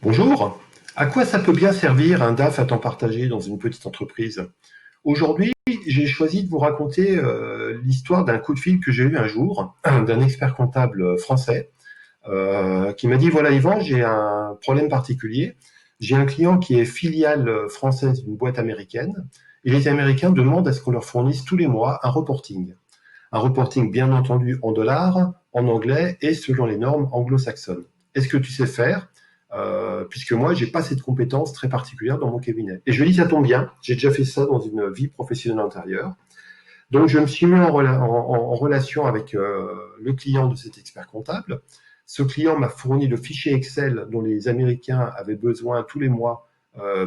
Bonjour, à quoi ça peut bien servir un DAF à temps partagé dans une petite entreprise? Aujourd'hui, j'ai choisi de vous raconter l'histoire d'un coup de fil que j'ai eu un jour d'un expert comptable français qui m'a dit, voilà Yvan, j'ai un problème particulier. J'ai un client qui est filiale française d'une boîte américaine et les Américains demandent à ce qu'on leur fournisse tous les mois un reporting. Un reporting bien entendu en dollars, en anglais et selon les normes anglo-saxonnes. Est-ce que tu sais faire? Puisque moi, j'ai pas cette compétence très particulière dans mon cabinet. Et je dis, ça tombe bien, j'ai déjà fait ça dans une vie professionnelle antérieure. Donc, je me suis mis en relation avec le client de cet expert comptable. Ce client m'a fourni le fichier Excel dont les Américains avaient besoin tous les mois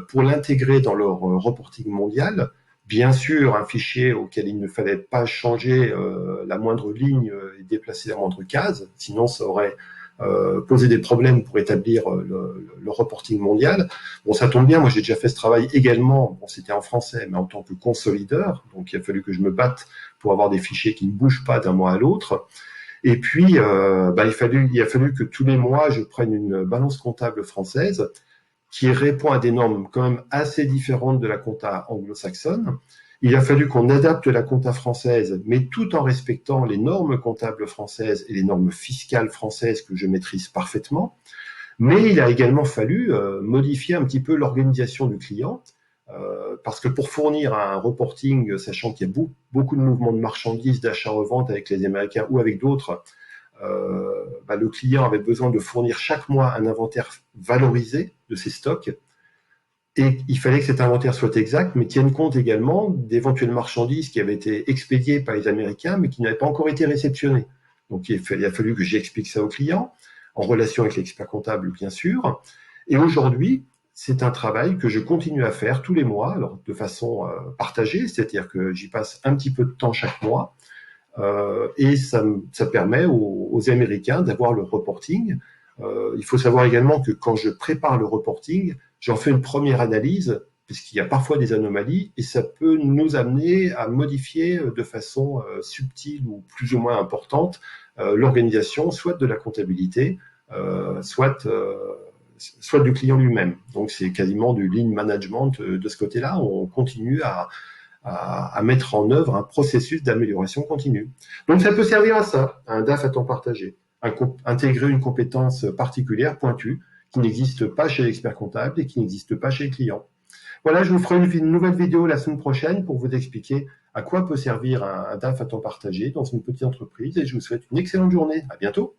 pour l'intégrer dans leur reporting mondial. Bien sûr, un fichier auquel il ne fallait pas changer la moindre ligne et déplacer la moindre case, sinon ça aurait posé des problèmes pour établir le reporting mondial. Bon, ça tombe bien, moi j'ai déjà fait ce travail également, bon, c'était en français, mais en tant que consolideur, donc il a fallu que je me batte pour avoir des fichiers qui ne bougent pas d'un mois à l'autre. Et puis, il a fallu que tous les mois, je prenne une balance comptable française qui répond à des normes quand même assez différentes de la compta anglo-saxonne. Il a fallu qu'on adapte la compta française, mais tout en respectant les normes comptables françaises et les normes fiscales françaises que je maîtrise parfaitement. Mais il a également fallu modifier un petit peu l'organisation du client, parce que pour fournir un reporting, sachant qu'il y a beaucoup de mouvements de marchandises, d'achat-revente avec les Américains ou avec d'autres, le client avait besoin de fournir chaque mois un inventaire valorisé de ses stocks. Et il fallait que cet inventaire soit exact, mais tienne compte également d'éventuelles marchandises qui avaient été expédiées par les Américains, mais qui n'avaient pas encore été réceptionnées. Donc il a fallu que j'explique ça au client, en relation avec l'expert comptable, bien sûr. Et aujourd'hui, c'est un travail que je continue à faire tous les mois, alors de façon partagée, c'est-à-dire que j'y passe un petit peu de temps chaque mois, et ça permet aux Américains d'avoir le reporting. Il faut savoir également que quand je prépare le reporting, j'en fais une première analyse, puisqu'il y a parfois des anomalies, et ça peut nous amener à modifier de façon subtile ou plus ou moins importante l'organisation, soit de la comptabilité, soit du client lui-même. Donc c'est quasiment du lean management de ce côté-là. On continue à mettre en œuvre un processus d'amélioration continue. Donc ça peut servir à ça, un DAF à temps partagé, intégrer une compétence particulière, pointue, qui n'existe pas chez l'expert comptable et qui n'existe pas chez le client. Voilà, je vous ferai une nouvelle vidéo la semaine prochaine pour vous expliquer à quoi peut servir un DAF à temps partagé dans une petite entreprise et je vous souhaite une excellente journée. À bientôt.